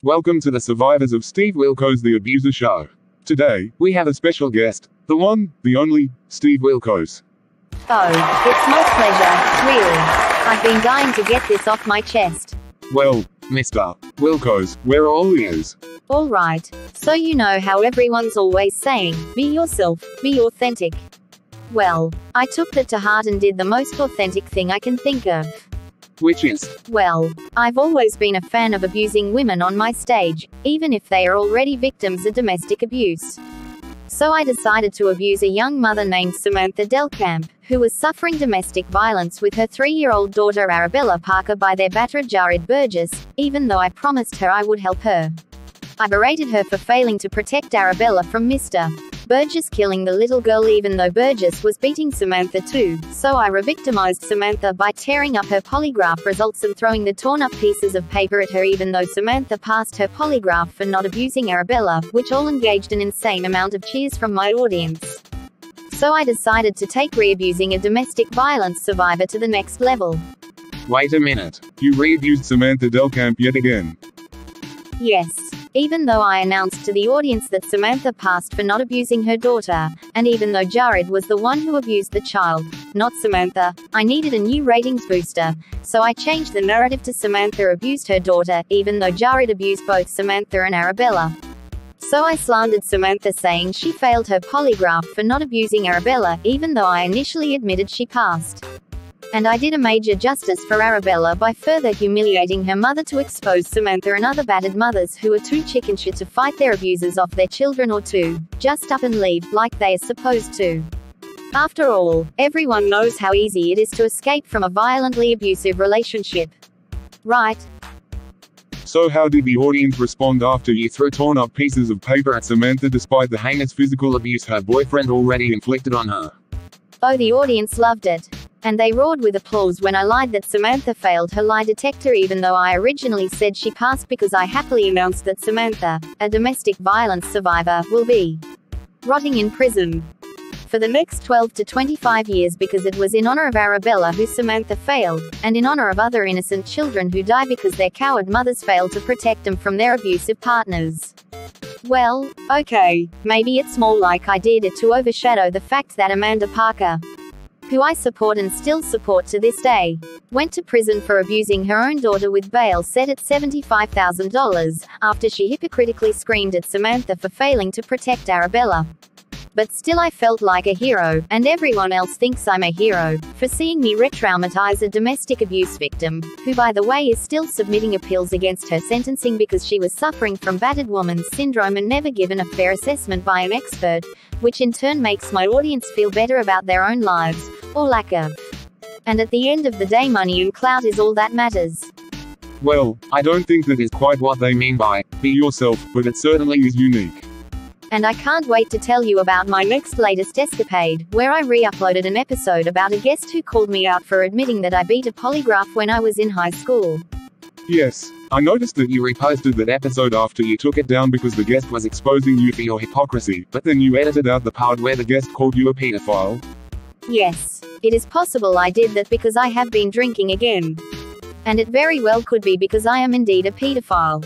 Welcome to the Survivors of Steve Wilkos the Abuser show. Today, we have a special guest, the one, the only, Steve Wilkos. Oh, it's my pleasure, really. I've been dying to get this off my chest. Well, Mr. Wilkos, we're all ears. Alright, so you know how everyone's always saying, be yourself, be authentic. Well, I took that to heart and did the most authentic thing I can think of. Which is? Well, I've always been a fan of abusing women on my stage, even if they are already victims of domestic abuse. So I decided to abuse a young mother named Samantha Delcamp, who was suffering domestic violence with her 3-year-old daughter Arabella Parker by their battered Jahrid Burgess, even though I promised her I would help her. I berated her for failing to protect Arabella from Mr. Burgess killing the little girl even though Burgess was beating Samantha too, so I re-victimized Samantha by tearing up her polygraph results and throwing the torn up pieces of paper at her even though Samantha passed her polygraph for not abusing Arabella, which all engaged an insane amount of cheers from my audience. So I decided to take re-abusing a domestic violence survivor to the next level. Wait a minute, you re-abused Samantha Delcamp yet again? Yes. Even though I announced to the audience that Samantha passed for not abusing her daughter, and even though Jahrid was the one who abused the child, not Samantha, I needed a new ratings booster, so I changed the narrative to Samantha abused her daughter, even though Jahrid abused both Samantha and Arabella. So I slandered Samantha saying she failed her polygraph for not abusing Arabella, even though I initially admitted she passed. And I did a major justice for Arabella by further humiliating her mother to expose Samantha and other battered mothers who are too chicken shit to fight their abusers off their children or to just up and leave like they are supposed to. After all, everyone knows how easy it is to escape from a violently abusive relationship. Right? So how did the audience respond after you threw torn up pieces of paper at Samantha despite the heinous physical abuse her boyfriend already inflicted on her? Oh, the audience loved it. And they roared with applause when I lied that Samantha failed her lie detector even though I originally said she passed because I happily announced that Samantha, a domestic violence survivor, will be rotting in prison for the next 12 to 25 years because it was in honor of Arabella who Samantha failed, and in honor of other innocent children who die because their coward mothers failed to protect them from their abusive partners. Well, okay, maybe it's more like I did it to overshadow the fact that Amanda Parker, who I support and still support to this day, went to prison for abusing her own daughter with bail set at $75,000, after she hypocritically screamed at Samantha for failing to protect Arabella. But still I felt like a hero, and everyone else thinks I'm a hero, for seeing me re-traumatize a domestic abuse victim, who by the way is still submitting appeals against her sentencing because she was suffering from battered woman's syndrome and never given a fair assessment by an expert, which in turn makes my audience feel better about their own lives, or lack of. And at the end of the day money and clout is all that matters. Well, I don't think that is quite what they mean by be yourself, but it certainly is unique. And I can't wait to tell you about my next latest escapade, where I re-uploaded an episode about a guest who called me out for admitting that I beat a polygraph when I was in high school. Yes, I noticed that you reposted that episode after you took it down because the guest was exposing you for your hypocrisy, but then you edited out the part where the guest called you a pedophile. Yes, it is possible I did that because I have been drinking again. And it very well could be because I am indeed a pedophile.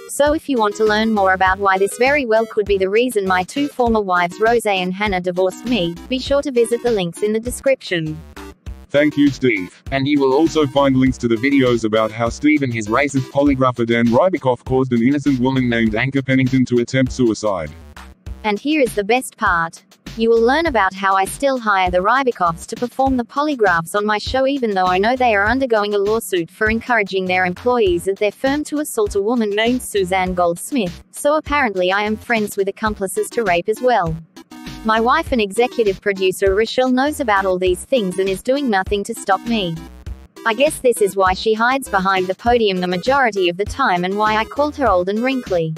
So if you want to learn more about why this very well could be the reason my 2 former wives Rose and Hannah divorced me, be sure to visit the links in the description. Thank you, Steve. And you will also find links to the videos about how Steve and his racist polygrapher Dan Rybakoff caused an innocent woman named Anka Pennington to attempt suicide. And here is the best part. You will learn about how I still hire the Rybakoffs to perform the polygraphs on my show even though I know they are undergoing a lawsuit for encouraging their employees at their firm to assault a woman named Suzanne Goldsmith, so apparently I am friends with accomplices to rape as well. My wife and executive producer Rochelle knows about all these things and is doing nothing to stop me. I guess this is why she hides behind the podium the majority of the time and why I called her old and wrinkly.